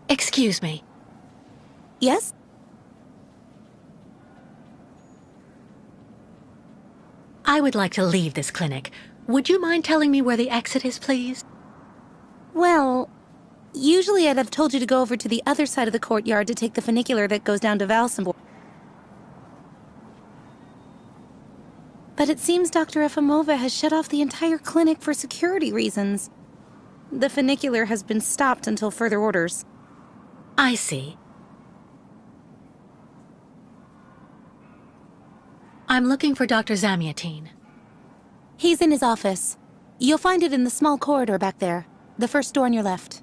Excuse me. Yes? I would like to leave this clinic. Would you mind telling me where the exit is, please? Well, usually I'd have told you to go over to the other side of the courtyard to take the funicular that goes down to Valsenborg. But it seems Dr. Efimova has shut off the entire clinic for security reasons. The funicular has been stopped until further orders. I see. I'm looking for Dr. Zamiatine. He's in his office. You'll find it in the small corridor back there. The first door on your left.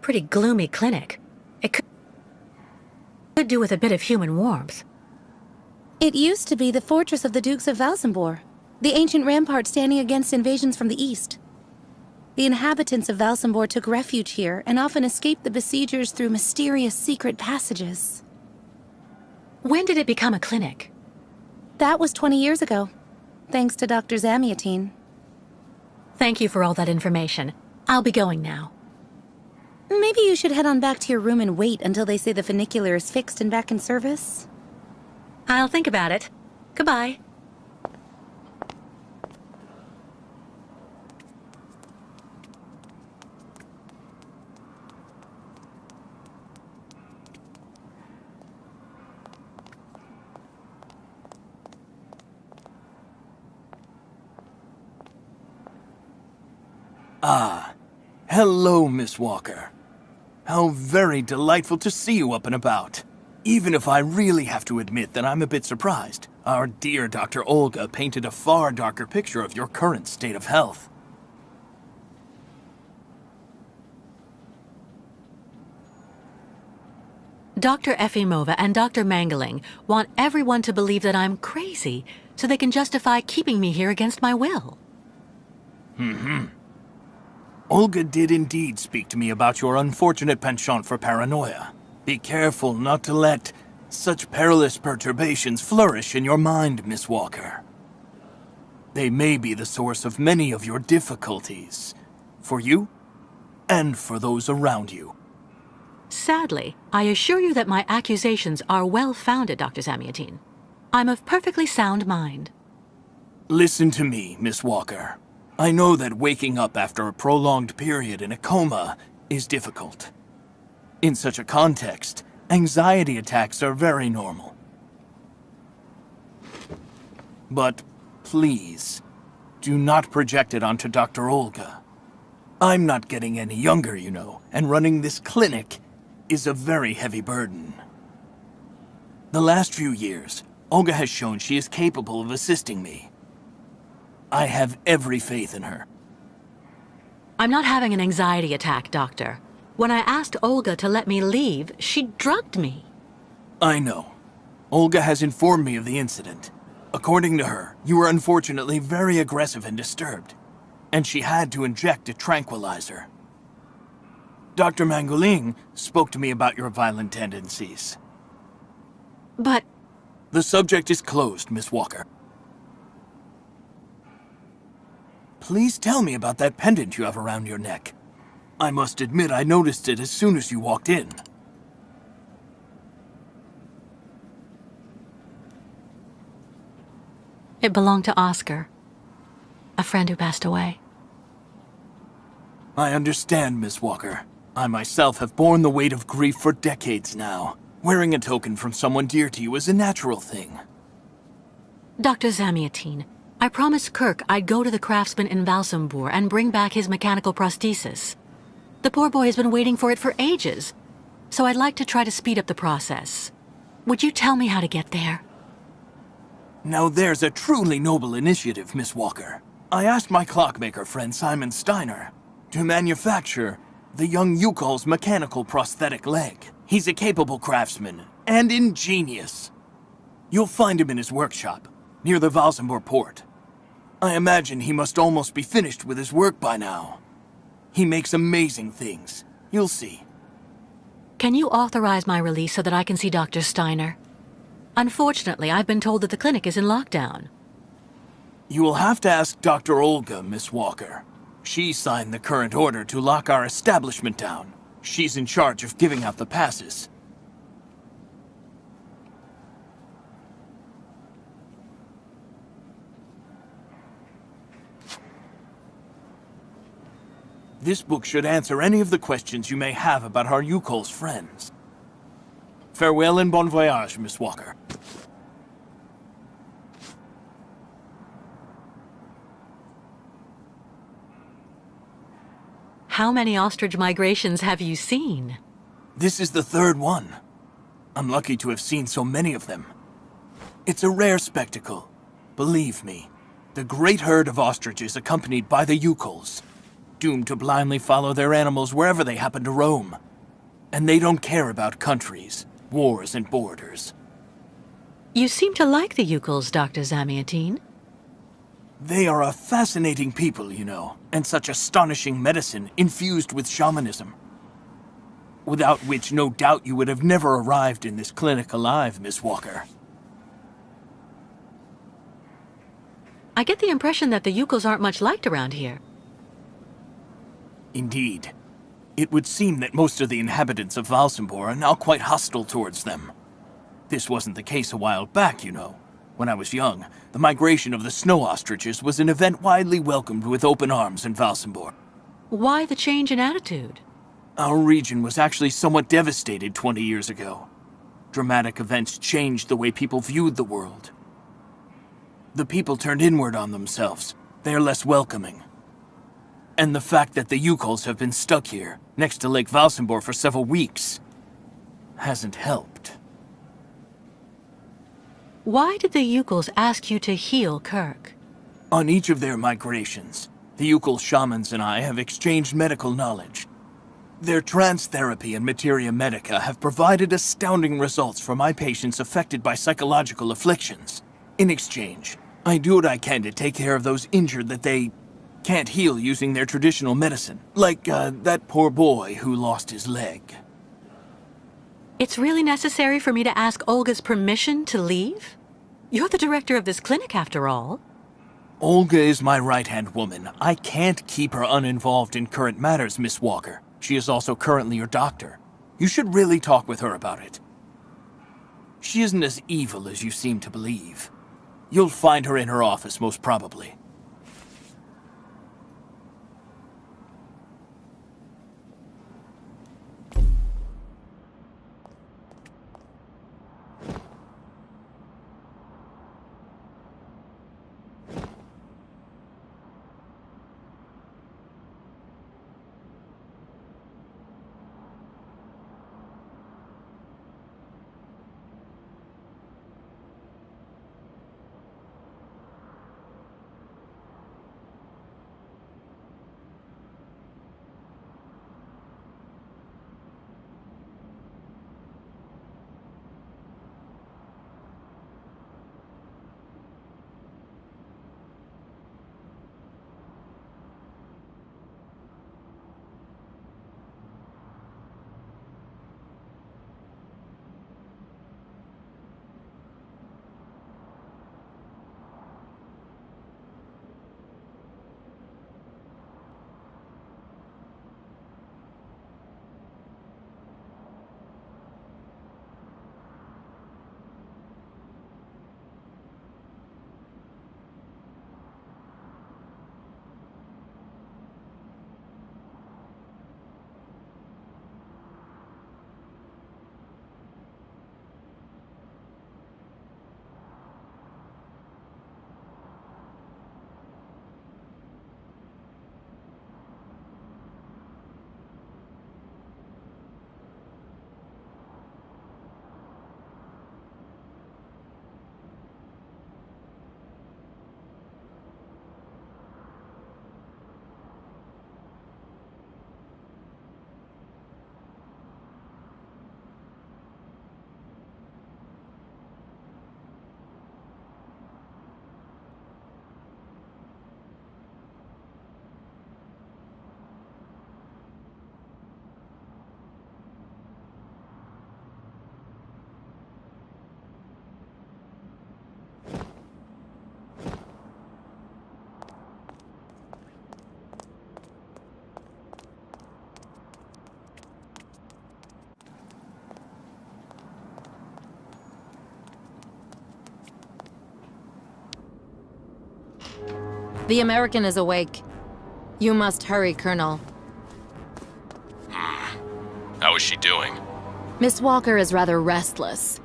Pretty gloomy clinic. It could do with a bit of human warmth. It used to be the fortress of the Dukes of Valsenborg, the ancient rampart standing against invasions from the east. The inhabitants of Valsenborg took refuge here and often escaped the besiegers through mysterious secret passages. When did it become a clinic? That was 20 years ago, thanks to Dr. Zamiatine. Thank you for all that information. I'll be going now. Maybe you should head on back to your room and wait until they say the funicular is fixed and back in service. I'll think about it. Goodbye. Ah, hello, Miss Walker. How very delightful to see you up and about. Even if I really have to admit that I'm a bit surprised. Our dear Dr. Olga painted a far darker picture of your current state of health. Dr. Efimova and Dr. Mangling want everyone to believe that I'm crazy, so they can justify keeping me here against my will. Olga did indeed speak to me about your unfortunate penchant for paranoia. Be careful not to let such perilous perturbations flourish in your mind, Miss Walker. They may be the source of many of your difficulties, for you and for those around you. Sadly, I assure you that my accusations are well-founded, Dr. Zamiatine. I'm of perfectly sound mind. Listen to me, Miss Walker. I know that waking up after a prolonged period in a coma is difficult. In such a context, anxiety attacks are very normal. But please, do not project it onto Dr. Olga. I'm not getting any younger, you know, and running this clinic is a very heavy burden. The last few years, Olga has shown she is capable of assisting me. I have every faith in her. I'm not having an anxiety attack, Doctor. When I asked Olga to let me leave, she drugged me. I know. Olga has informed me of the incident. According to her, you were unfortunately very aggressive and disturbed, and she had to inject a tranquilizer. Dr. Mangoling spoke to me about your violent tendencies. But... The subject is closed, Miss Walker. Please tell me about that pendant you have around your neck. I must admit I noticed it as soon as you walked in. It belonged to Oscar, a friend who passed away. I understand, Miss Walker. I myself have borne the weight of grief for decades now. Wearing a token from someone dear to you is a natural thing. Dr. Zamiatine, I promised Kirk I'd go to the craftsman in Valsenborg and bring back his mechanical prosthesis. The poor boy has been waiting for it for ages, so I'd like to try to speed up the process. Would you tell me how to get there? Now there's a truly noble initiative, Miss Walker. I asked my clockmaker friend Simon Steiner to manufacture the young Yukal's mechanical prosthetic leg. He's a capable craftsman and ingenious. You'll find him in his workshop, near the Valsenborg port. I imagine he must almost be finished with his work by now. He makes amazing things. You'll see. Can you authorize my release so that I can see Dr. Steiner? Unfortunately, I've been told that the clinic is in lockdown. You will have to ask Dr. Olga, Miss Walker. She signed the current order to lock our establishment down. She's in charge of giving out the passes. This book should answer any of the questions you may have about our Yukol's friends. Farewell and bon voyage, Miss Walker. How many ostrich migrations have you seen? This is the third one. I'm lucky to have seen so many of them. It's a rare spectacle. Believe me, the great herd of ostriches accompanied by the Yukols, doomed to blindly follow their animals wherever they happen to roam. And they don't care about countries, wars, and borders. You seem to like the Yukols, Dr. Zamiatine. They are a fascinating people, you know, and such astonishing medicine infused with shamanism. Without which, no doubt you would have never arrived in this clinic alive, Miss Walker. I get the impression that the Yukols aren't much liked around here. Indeed. It would seem that most of the inhabitants of Valsambor are now quite hostile towards them. This wasn't the case a while back, you know. When I was young, the migration of the snow ostriches was an event widely welcomed with open arms in Valsambor. Why the change in attitude? Our region was actually somewhat devastated 20 years ago. Dramatic events changed the way people viewed the world. The people turned inward on themselves. They are less welcoming. And the fact that the Yukols have been stuck here, next to Lake Valsambor for several weeks, hasn't helped. Why did the Yukols ask you to heal Kirk? On each of their migrations, the Yukol shamans and I have exchanged medical knowledge. Their trance therapy and materia medica have provided astounding results for my patients affected by psychological afflictions. In exchange, I do what I can to take care of those injured that they can't heal using their traditional medicine, like that poor boy who lost his leg. It's really necessary for me to ask Olga's permission to leave? You're the director of this clinic, after all. Olga is my right-hand woman. I can't keep her uninvolved in current matters, Miss Walker. She is also currently your doctor. You should really talk with her about it. She isn't as evil as you seem to believe. You'll find her in her office, most probably. The American is awake. You must hurry, Colonel. How is she doing? Miss Walker is rather restless.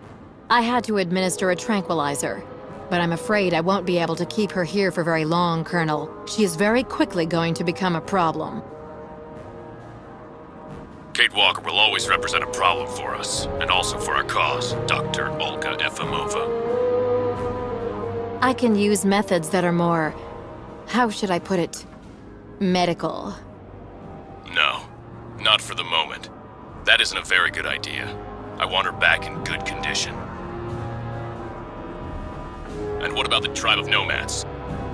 I had to administer a tranquilizer, but I'm afraid I won't be able to keep her here for very long, Colonel. She is very quickly going to become a problem. Kate Walker will always represent a problem for us, and also for our cause, Dr. Olga Efimova. I can use methods that are more... how should I put it? Medical. No, not for the moment. That isn't a very good idea. I want her back in good condition. And what about the tribe of nomads?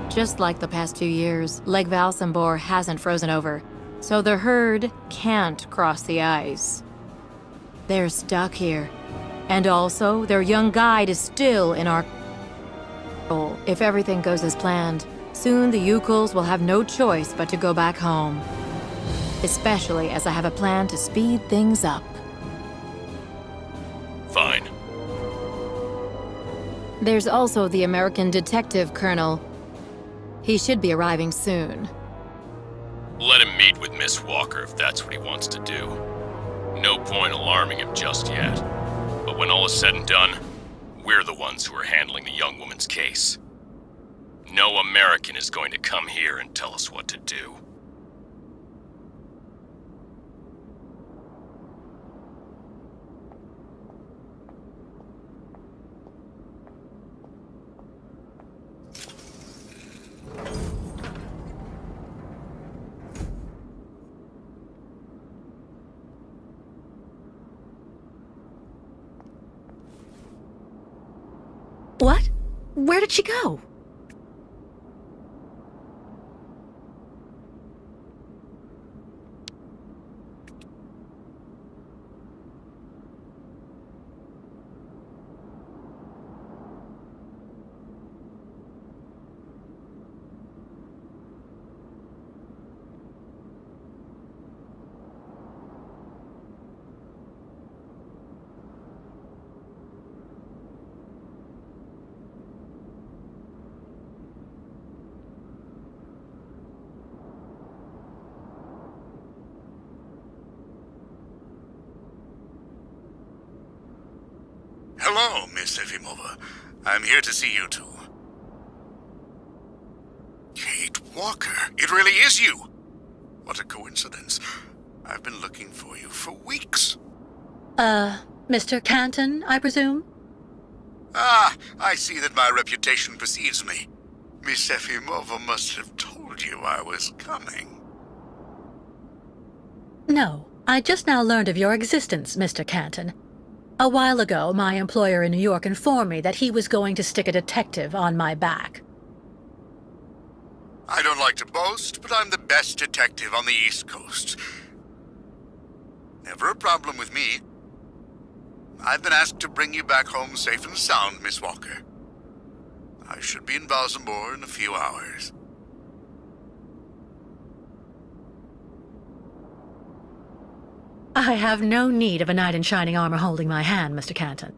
Just like the past 2 years, Lake Valsambor hasn't frozen over, so the herd can't cross the ice. They're stuck here. And also, their young guide is still in our control. If everything goes as planned, soon the Yukuls will have no choice but to go back home. Especially as I have a plan to speed things up. Fine. There's also the American detective, Colonel. He should be arriving soon. Let him meet with Miss Walker if that's what he wants to do. No point alarming him just yet. But when all is said and done, we're the ones who are handling the young woman's case. No American is going to come here and tell us what to do. What? Where did she go? Hello, Miss Efimova. I'm here to see you two. Kate Walker, it really is you! What a coincidence. I've been looking for you for weeks. Mr. Canton, I presume? Ah, I see that my reputation precedes me. Miss Efimova must have told you I was coming. No, I just now learned of your existence, Mr. Canton. A while ago, my employer in New York informed me that he was going to stick a detective on my back. I don't like to boast, but I'm the best detective on the East Coast. Never a problem with me. I've been asked to bring you back home safe and sound, Miss Walker. I should be in Valsambor in a few hours. I have no need of a knight in shining armor holding my hand, Mr. Canton.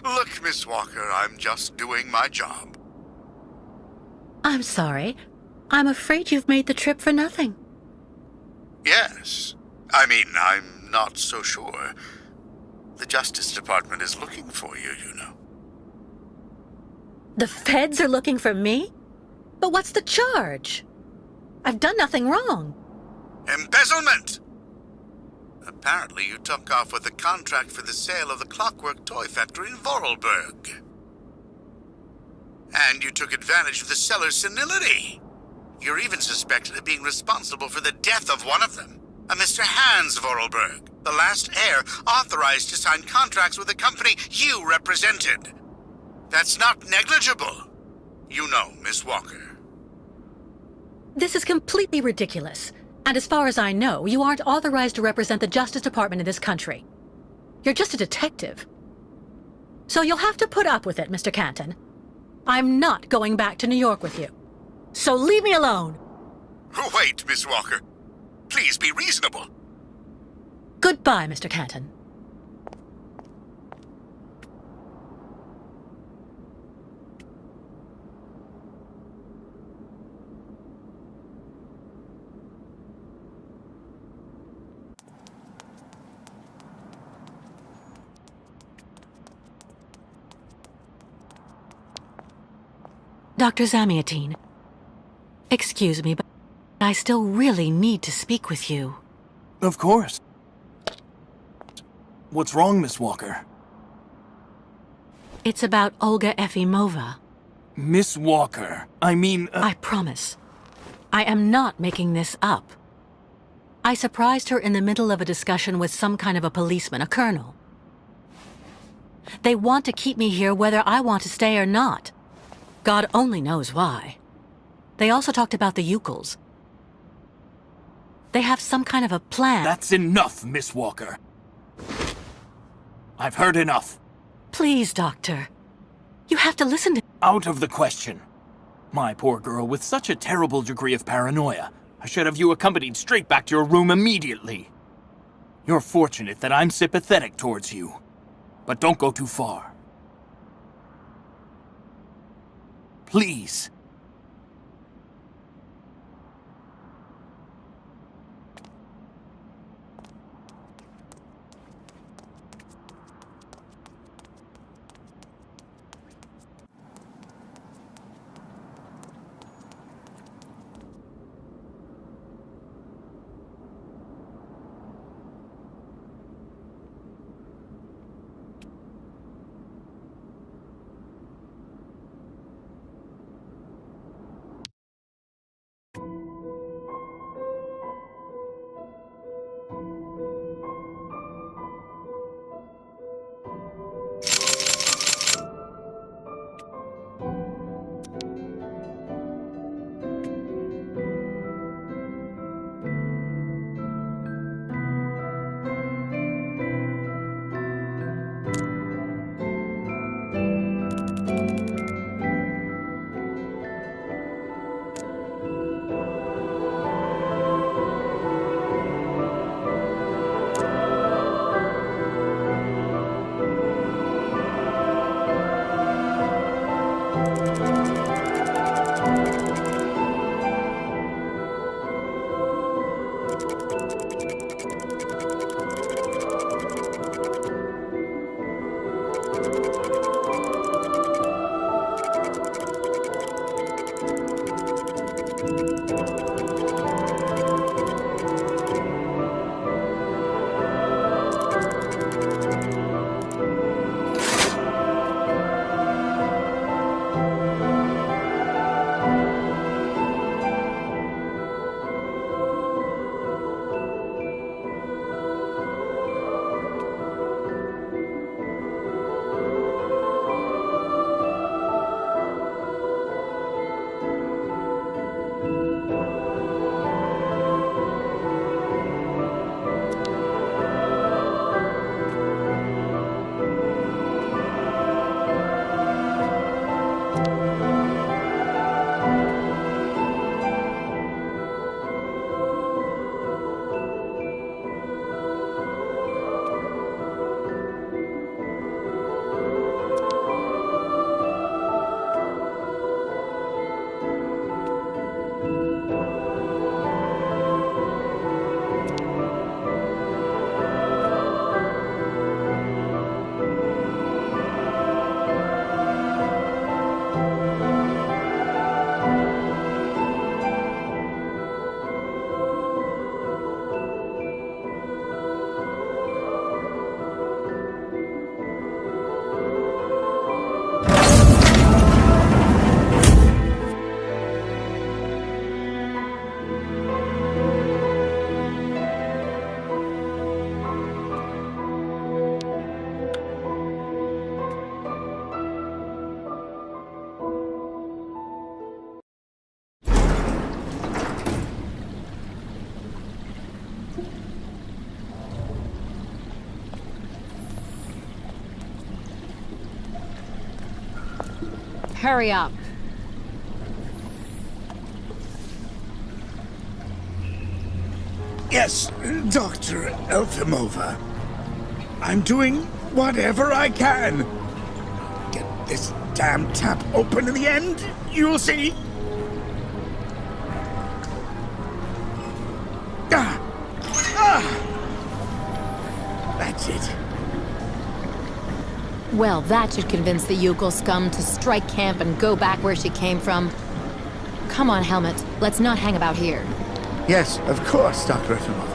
Look, Miss Walker, I'm just doing my job. I'm sorry. I'm afraid you've made the trip for nothing. Yes. I mean, I'm not so sure. The Justice Department is looking for you, you know. The feds are looking for me? But what's the charge? I've done nothing wrong. Embezzlement! Apparently you took off with a contract for the sale of the Clockwork Toy Factory in Vorarlberg. And you took advantage of the seller's senility. You're even suspected of being responsible for the death of one of them, a Mr. Hans Vorarlberg, the last heir authorized to sign contracts with the company you represented. That's not negligible. You know, Miss Walker. This is completely ridiculous. And as far as I know, you aren't authorized to represent the Justice Department in this country. You're just a detective. So you'll have to put up with it, Mr. Canton. I'm not going back to New York with you. So leave me alone! Wait, Miss Walker. Please be reasonable. Goodbye, Mr. Canton. Dr. Zamiatine, excuse me, but I still really need to speak with you. Of course. What's wrong, Miss Walker? It's about Olga Efimova. Miss Walker, I mean... I promise. I am not making this up. I surprised her in the middle of a discussion with some kind of a policeman, a colonel. They want to keep me here whether I want to stay or not. God only knows why. They also talked about the Ukels. They have some kind of a plan. That's enough, Miss Walker. I've heard enough. Please, Doctor. You have to listen to... Out of the question. My poor girl, with such a terrible degree of paranoia, I should have you accompanied straight back to your room immediately. You're fortunate that I'm sympathetic towards you. But don't go too far. Please. Hurry up. Yes, Dr. Elfimova. I'm doing whatever I can. Get this damn tap open in the end, you'll see. That's it. Well, that should convince the Yukol scum to strike camp and go back where she came from. Come on, Helmut. Let's not hang about here. Yes, of course, Dr. Efimova.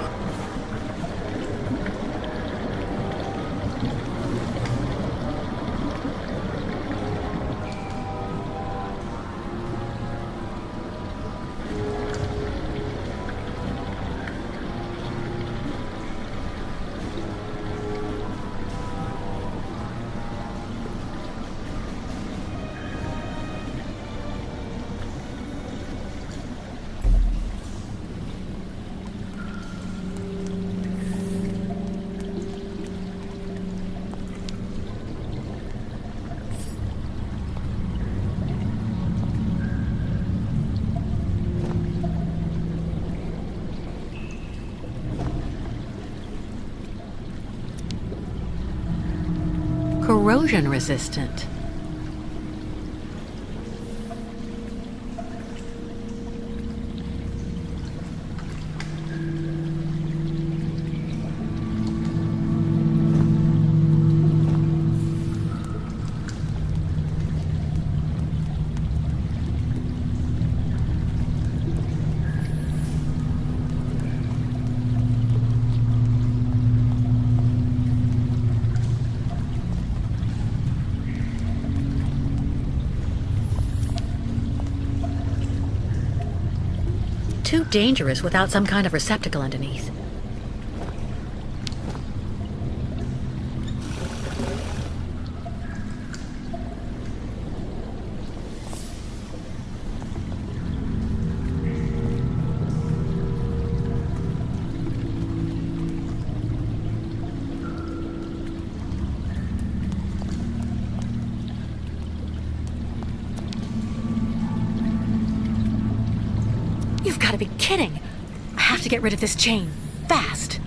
Corrosion resistant. Too dangerous without some kind of receptacle underneath. You've got to be kidding! I have to get rid of this chain. Fast!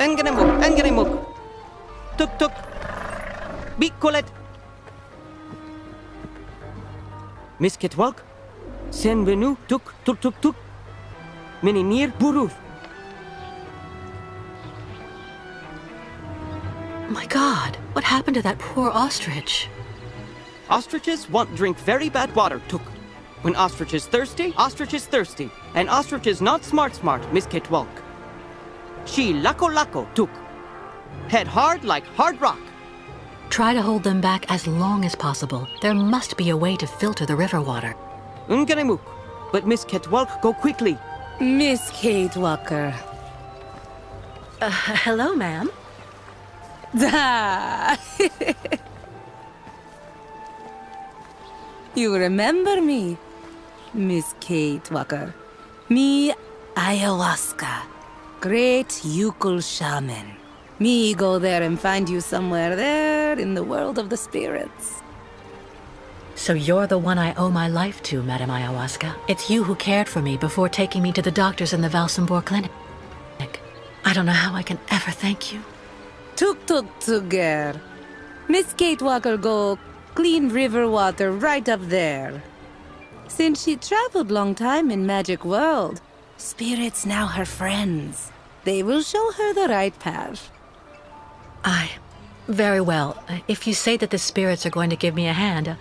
Engenemuk. Tuk. Bikolet. Miss Ketwalk. Senvenu tuk. Meneer Buruth. My God, what happened to that poor ostrich? Ostriches want drink very bad water, Tuk. When ostrich is thirsty, ostrich is thirsty. And ostrich is not smart, Miss Kitwalk. She lako tuk. Head hard like hard rock. Try to hold them back as long as possible. There must be a way to filter the river water. Unganemuk. But Miss Kitwalk, go quickly. Miss Kate Walker. Hello, ma'am. Da! You remember me, Miss Kate Walker. Me, ayahuasca. Great Yukul shaman. Me go there and find you somewhere there in the world of the spirits. So you're the one I owe my life to, Madame Ayahuasca. It's you who cared for me before taking me to the doctors in the Valsambor clinic. I don't know how I can ever thank you. Tuk girl. Miss Kate Walker go clean river water right up there. Since she traveled long time in magic world, spirits now her friends. They will show her the right path. Very well. If you say that the spirits are going to give me a hand,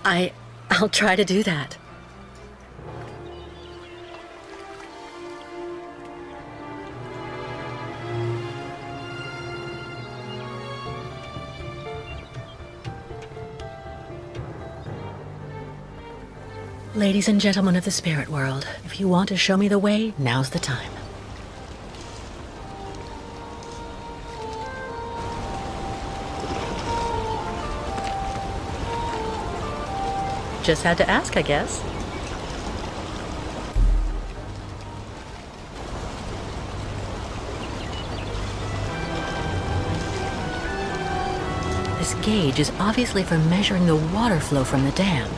I'll try to do that. Ladies and gentlemen of the spirit world, if you want to show me the way, now's the time. Just had to ask, I guess. This gauge is obviously for measuring the water flow from the dam.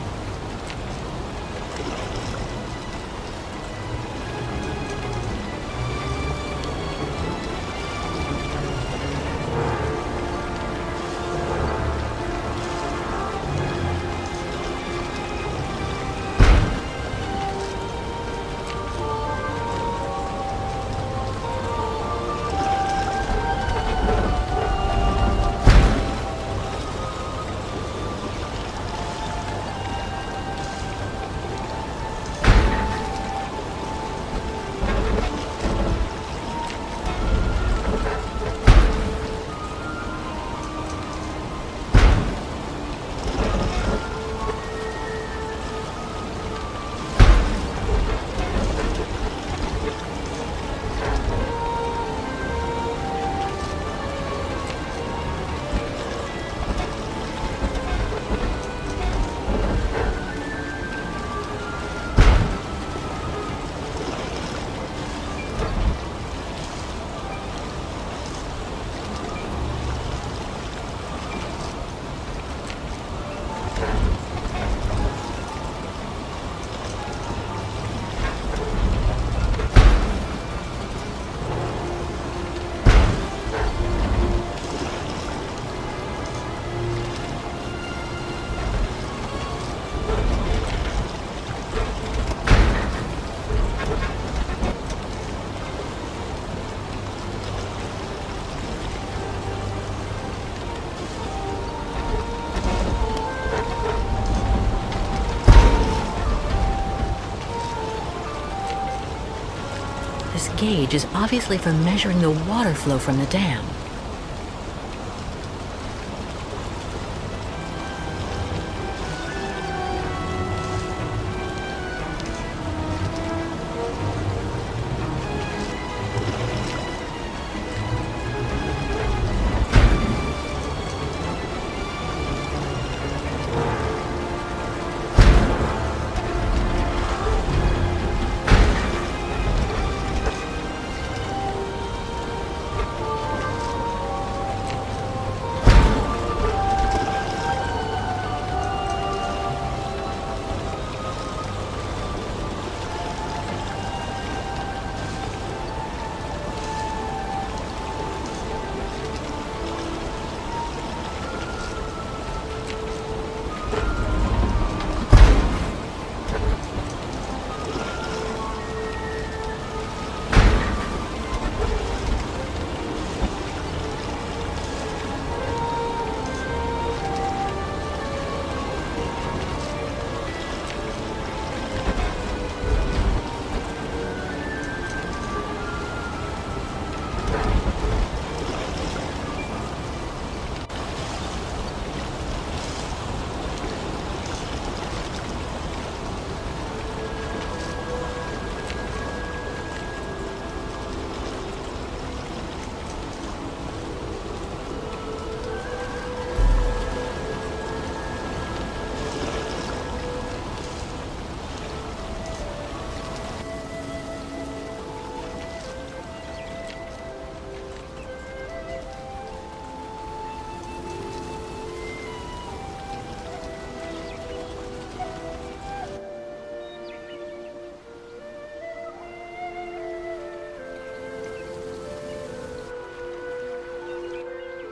This gauge is obviously for measuring the water flow from the dam.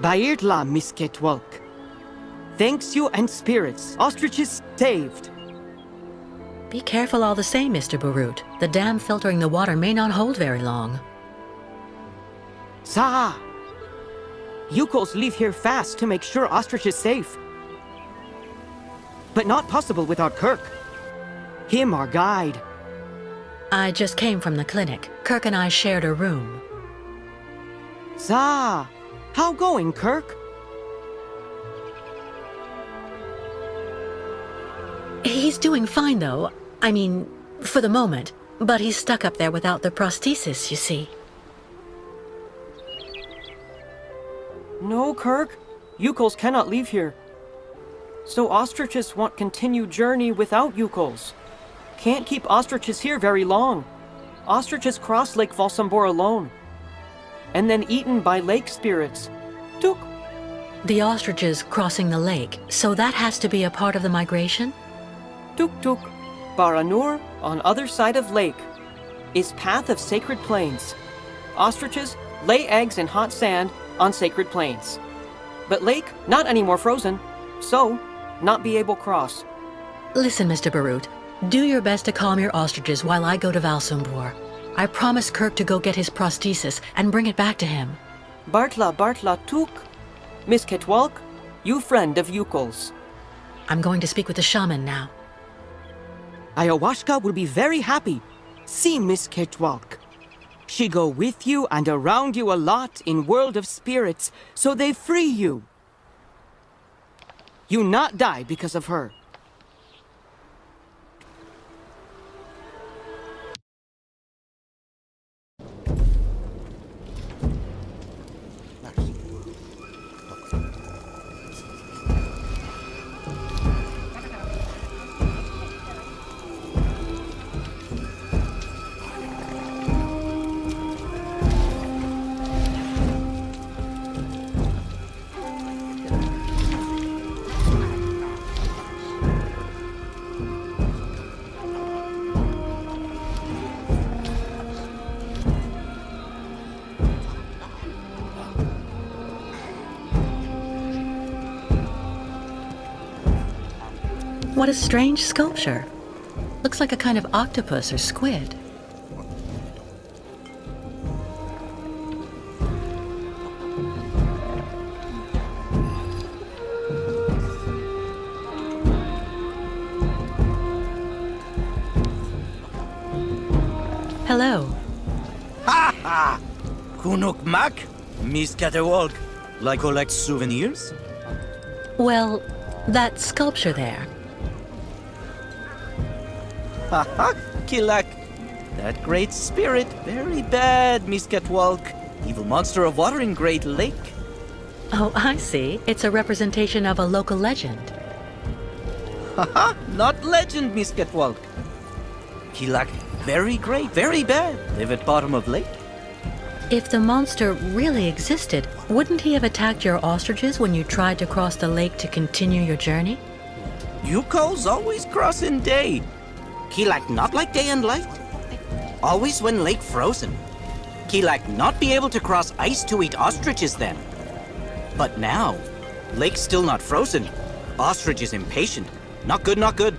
Bairtla, Miss Ketwalk. Thanks you and spirits. Ostriches saved. Be careful all the same, Mr. Barut. The dam filtering the water may not hold very long. Sa! Yukos leave here fast to make sure Ostrich is safe. But not possible without Kirk. Him our guide. I just came from the clinic. Kirk and I shared a room. Sa! How going, Kirk? He's doing fine, though. I mean, for the moment. But he's stuck up there without the prosthesis, you see. No, Kirk. Yukos cannot leave here. So Ostriches want continued journey without Yukos. Can't keep Ostriches here very long. Ostriches cross Lake Valsambor alone. And then eaten by lake spirits. Tuk. The ostriches crossing the lake, so that has to be a part of the migration? Tuk Tuk. Baranur, on other side of lake, is path of sacred plains. Ostriches lay eggs in hot sand on sacred plains. But lake, not anymore frozen, so not be able cross. Listen, Mr. Barut, do your best to calm your ostriches while I go to Valsambor. I promised Kirk to go get his prosthesis and bring it back to him. Bartla Tuk. Miss Ketwalk, you friend of Yukol's. I'm going to speak with the shaman now. Ayahuasca will be very happy. See Miss Ketwalk. She go with you and around you a lot in world of spirits, so they free you. You not die because of her. What a strange sculpture. Looks like a kind of octopus or squid. Hello. Ha ha! Kunuk Mak? Miss Caterwalk. Like collect souvenirs? Well, that sculpture there. Ha ha! Kilak. That great spirit, very bad, Miss Catwalk. Evil monster of water in Great Lake. Oh, I see. It's a representation of a local legend. Ha ha! Not legend, Miss Catwalk. Kilak, very great, very bad. Live at bottom of lake. If the monster really existed, wouldn't he have attacked your ostriches when you tried to cross the lake to continue your journey? You calls always cross in day. Kilak not like day and light. Always when lake frozen. Kilak not be able to cross ice to eat ostriches then. But now, lake still not frozen. Ostrich is impatient. Not good, not good.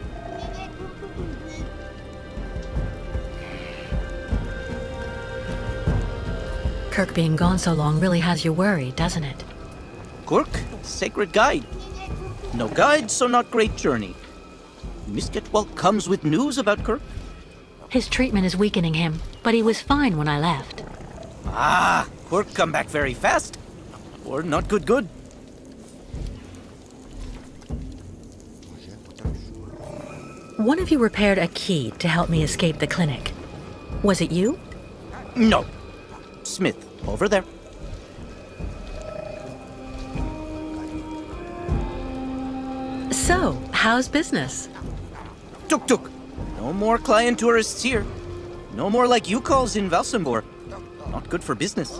Kirk being gone so long really has you worried, doesn't it? Kirk, sacred guide. No guide, so not great journey. Miss Getwell comes with news about Kirk. His treatment is weakening him, but he was fine when I left. Ah, Kirk come back very fast. Or not good. One of you repaired a key to help me escape the clinic. Was it you? No. Smith, over there. So, how's business? Tuk. No more client tourists here. No more like you calls in Valsambor. Not good for business.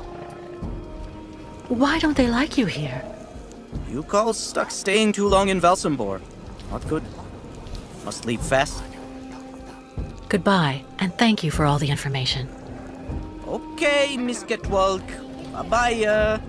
Why don't they like you here? You calls stuck staying too long in Valsambor. Not good. Must leave fast. Goodbye, and thank you for all the information. Okay, Miss Getwalk. Bye-bye.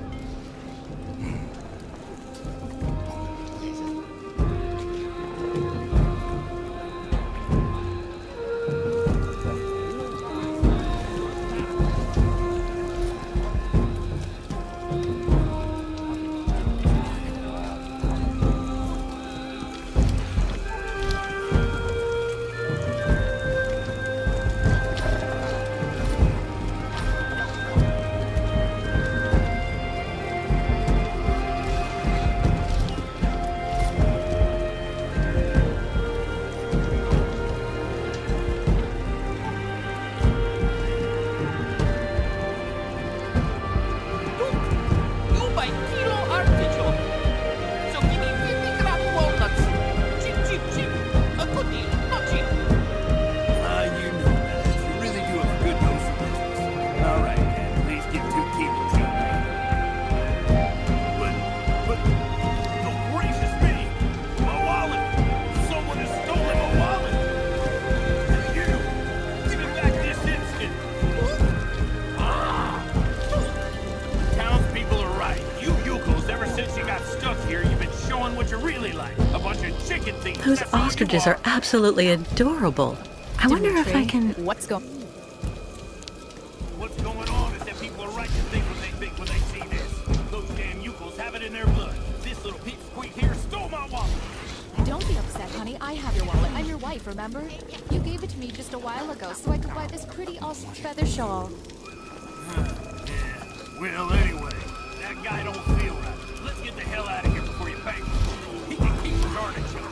on what you're really like. A bunch of chicken thieves. Those that's all you ostriches are absolutely adorable. I wonder if I can... What's going? What's going on is that people are right to think what they think when they see this. Those damn Yukos have it in their blood. This little pipsqueak here stole my wallet. Don't be upset, honey. I have your wallet. I'm your wife, remember? You gave it to me just a while ago so I could buy this pretty ostrich feather shawl. Yeah. Well, anyway, that guy don't feel right. Let's get the hell out of here before you bang. He can keep his artichoke.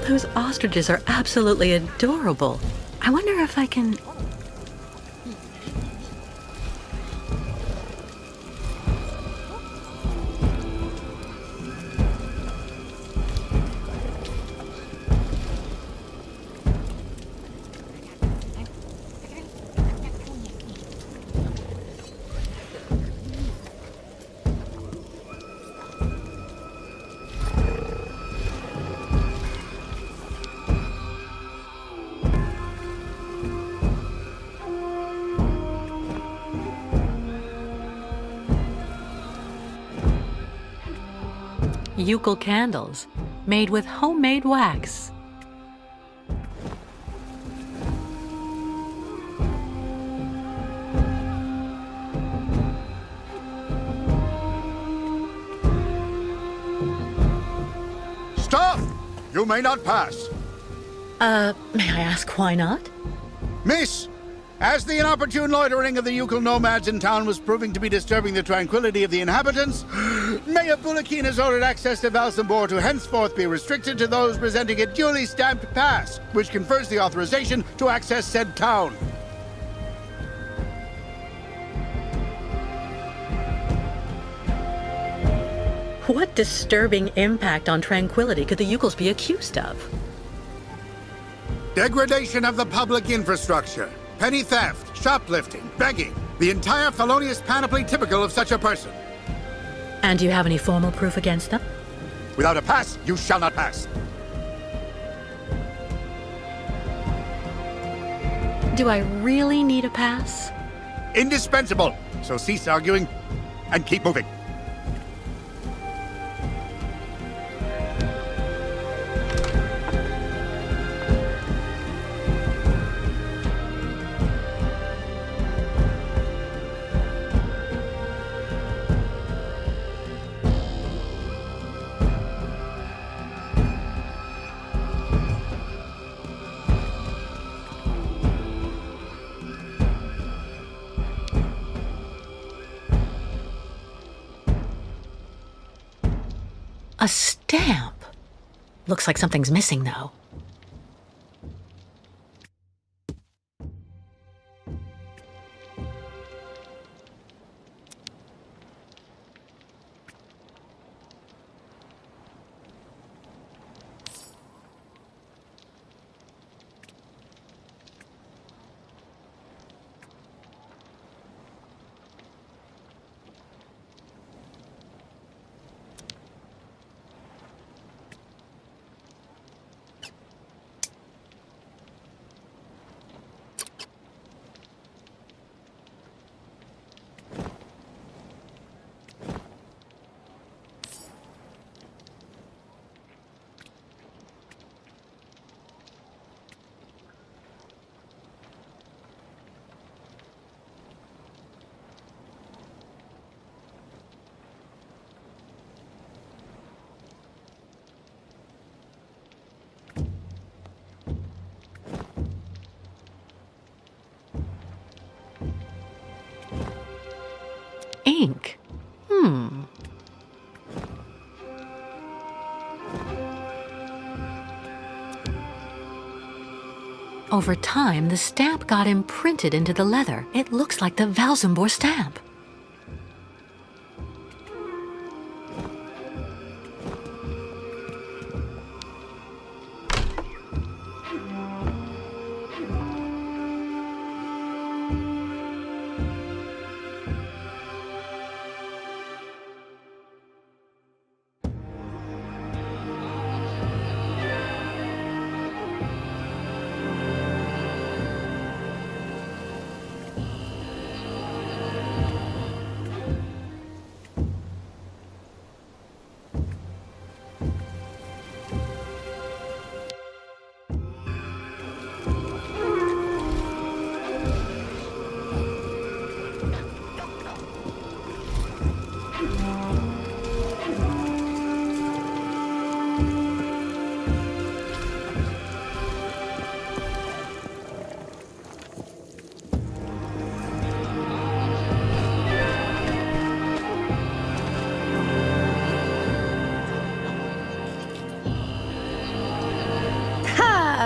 Those ostriches are absolutely adorable. I wonder if I can... Eucal candles, made with homemade wax. Stop! You may not pass. May I ask why not? Miss, as the inopportune loitering of the Eucal nomads in town was proving to be disturbing the tranquility of the inhabitants, Mayor Bulakin has ordered access to Valsambor to henceforth be restricted to those presenting a duly stamped pass, which confers the authorization to access said town. What disturbing impact on tranquility could the Eucals be accused of? Degradation of the public infrastructure, petty theft, shoplifting, begging, the entire felonious panoply typical of such a person. And do you have any formal proof against them? Without a pass, you shall not pass. Do I really need a pass? Indispensable. So cease arguing and keep moving. A stamp. Looks like something's missing, though. ink. Over time, the stamp got imprinted into the leather. It looks like the Valsambor stamp.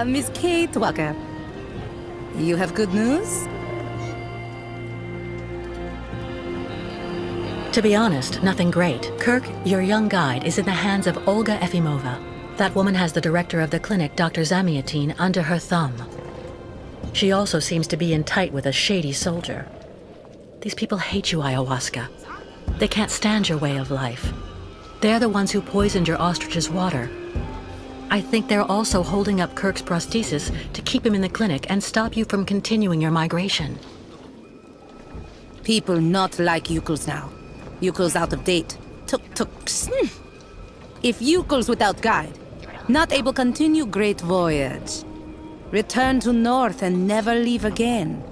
Miss Kate Walker. You have good news? To be honest, nothing great. Kirk, your young guide, is in the hands of Olga Efimova. That woman has the director of the clinic, Dr. Zamiatine, under her thumb. She also seems to be in tight with a shady soldier. These people hate you, Ayahuasca. They can't stand your way of life. They're the ones who poisoned your ostrich's water. I think they're also holding up Kirk's prosthesis to keep him in the clinic and stop you from continuing your migration. People not like Yukos now. Yukos out of date. Tuk-tuks. If Yukos without guide, not able continue great voyage. Return to north and never leave again.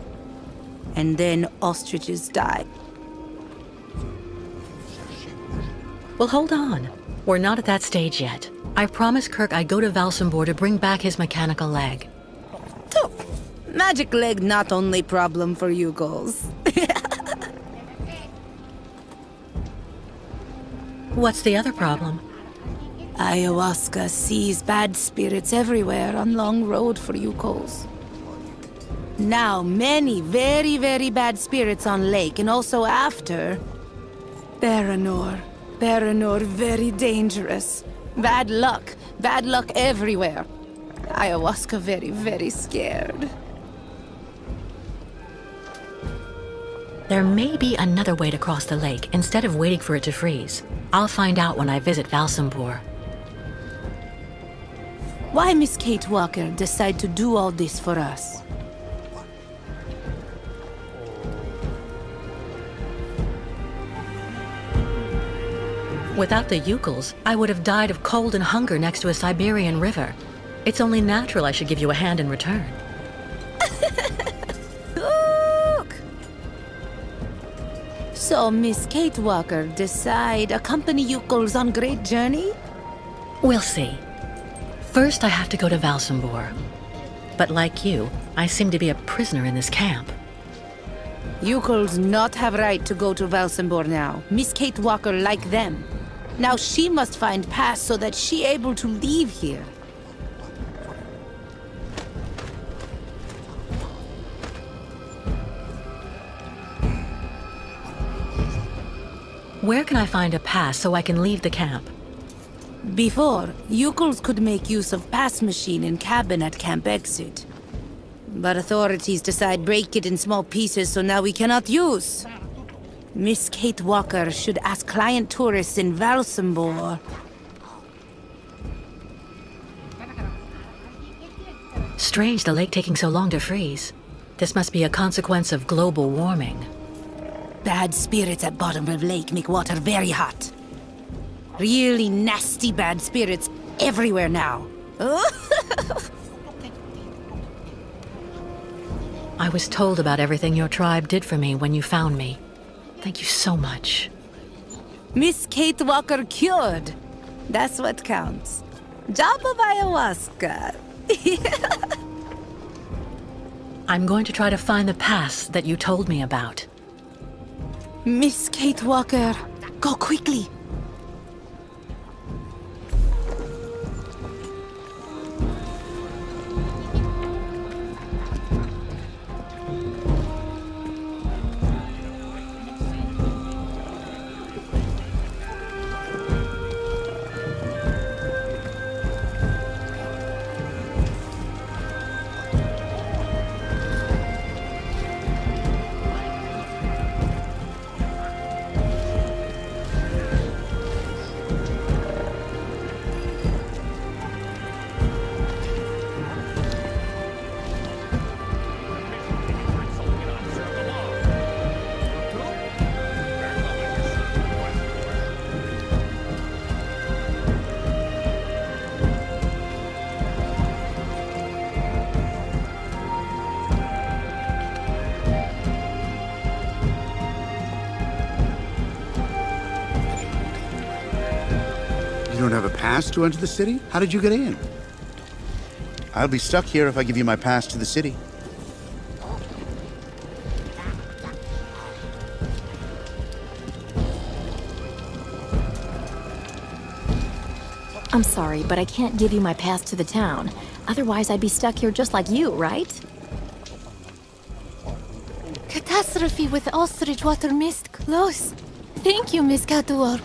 And then ostriches die. Well, hold on. We're not at that stage yet. I promised Kirk I'd go to Valsambor to bring back his mechanical leg. Magic leg not only problem for Yukos. What's the other problem? Ayahuasca sees bad spirits everywhere on long road for Yukos. Now many very, very bad spirits on lake and also after. Baranor very dangerous. Bad luck everywhere. Ayahuasca very, very scared. There may be another way to cross the lake instead of waiting for it to freeze. I'll find out when I visit Valsambor. Why Miss Kate Walker decide to do all this for us? Without the Yukos, I would have died of cold and hunger next to a Siberian river. It's only natural I should give you a hand in return. Look! So Miss Kate Walker decide accompany Yukos on great journey? We'll see. First, I have to go to Valsambor. But like you, I seem to be a prisoner in this camp. Yukos not have right to go to Valsambor now. Miss Kate Walker like them. Now she must find pass so that she able to leave here. Where can I find a pass so I can leave the camp? Before, Yukos could make use of pass machine in cabin at camp exit. But authorities decide break it in small pieces, so now we cannot use. Miss Kate Walker should ask client tourists in Valsambor. Strange the lake taking so long to freeze. This must be a consequence of global warming. Bad spirits at bottom of lake make water very hot. Really nasty bad spirits everywhere now. I was told about everything your tribe did for me when you found me. Thank you so much. Miss Kate Walker cured. That's what counts. Job of ayahuasca. I'm going to try to find the pass that you told me about. Miss Kate Walker, go quickly. You don't have a pass to enter the city? How did you get in? I'll be stuck here if I give you my pass to the city. I'm sorry, but I can't give you my pass to the town. Otherwise, I'd be stuck here just like you, right? Catastrophe with ostrich water mist close. Thank you, Miss Catwalk.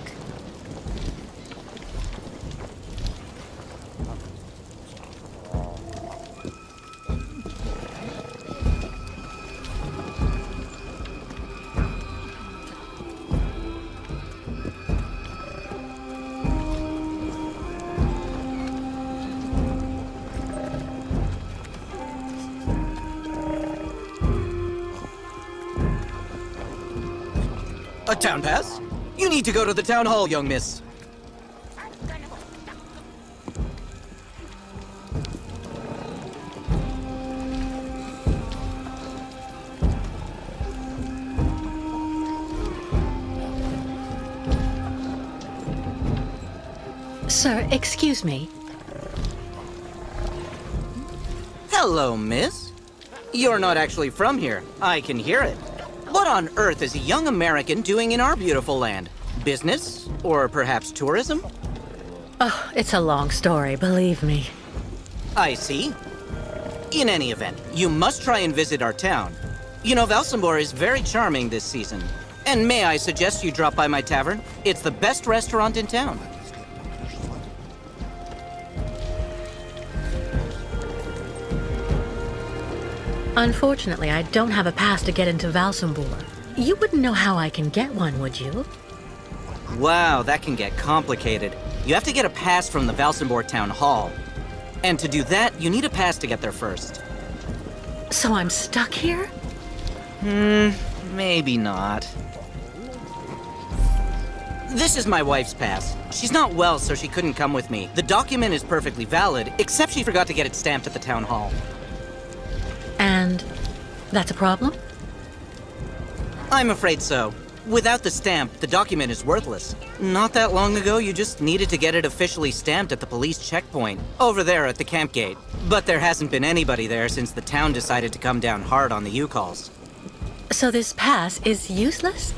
A town pass? You need to go to the town hall, young miss. Sir, excuse me. Hello, miss. You're not actually from here. I can hear it. What on earth is a young American doing in our beautiful land? Business? Or perhaps tourism? Oh, it's a long story, believe me. I see. In any event, you must try and visit our town. You know, Valsambor is very charming this season. And may I suggest you drop by my tavern? It's the best restaurant in town. Unfortunately, I don't have a pass to get into Valsambor. You wouldn't know how I can get one, would you? Wow, that can get complicated. You have to get a pass from the Valsambor Town Hall. And to do that, you need a pass to get there first. So I'm stuck here? Maybe not. This is my wife's pass. She's not well, so she couldn't come with me. The document is perfectly valid, except she forgot to get it stamped at the town hall. And that's a problem? I'm afraid so. Without the stamp, the document is worthless. Not that long ago, you just needed to get it officially stamped at the police checkpoint, over there at the camp gate. But there hasn't been anybody there since the town decided to come down hard on the U-Calls. So this pass is useless?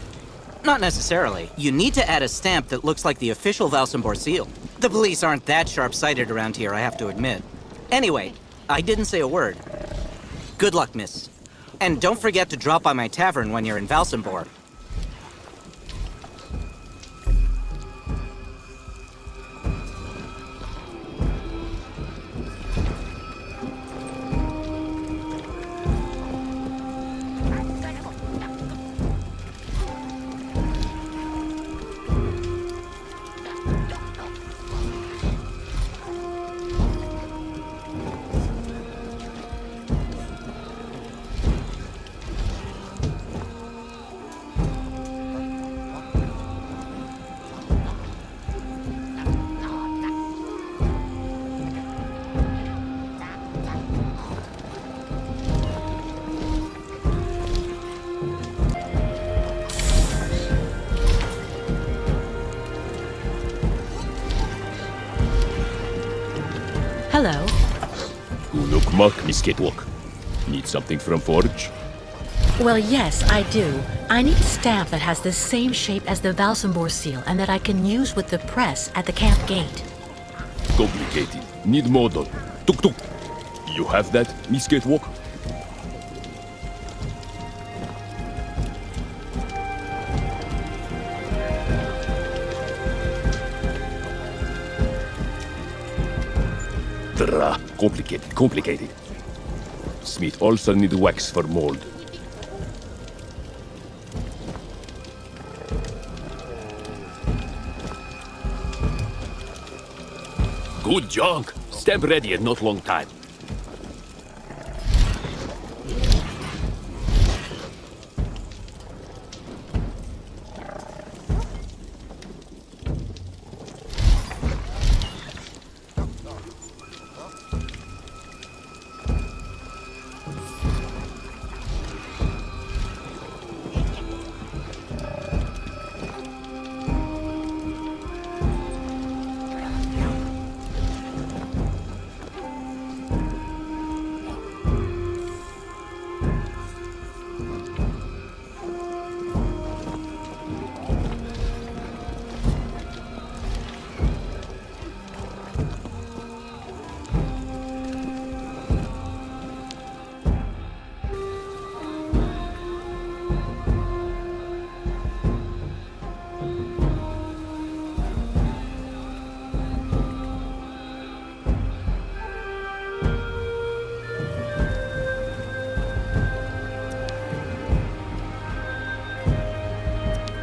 Not necessarily. You need to add a stamp that looks like the official Valsambor seal. The police aren't that sharp-sighted around here, I have to admit. Anyway, I didn't say a word. Good luck, miss. And don't forget to drop by my tavern when you're in Valsambor. Hello. Look, Mark, Miss Catwalk. Need something from Forge? Well, yes, I do. I need a stamp that has the same shape as the Valsambor seal and that I can use with the press at the camp gate. Complicated. Need model. Tuk tuk. You have that, Miss Gatewalk? Complicated. Smith also need wax for mold. Good junk. Stamp ready in not long time.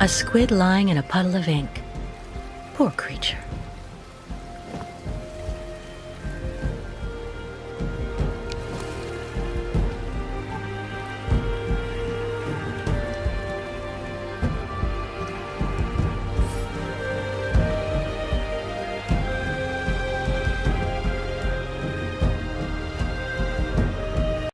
A squid lying in a puddle of ink. Poor creature.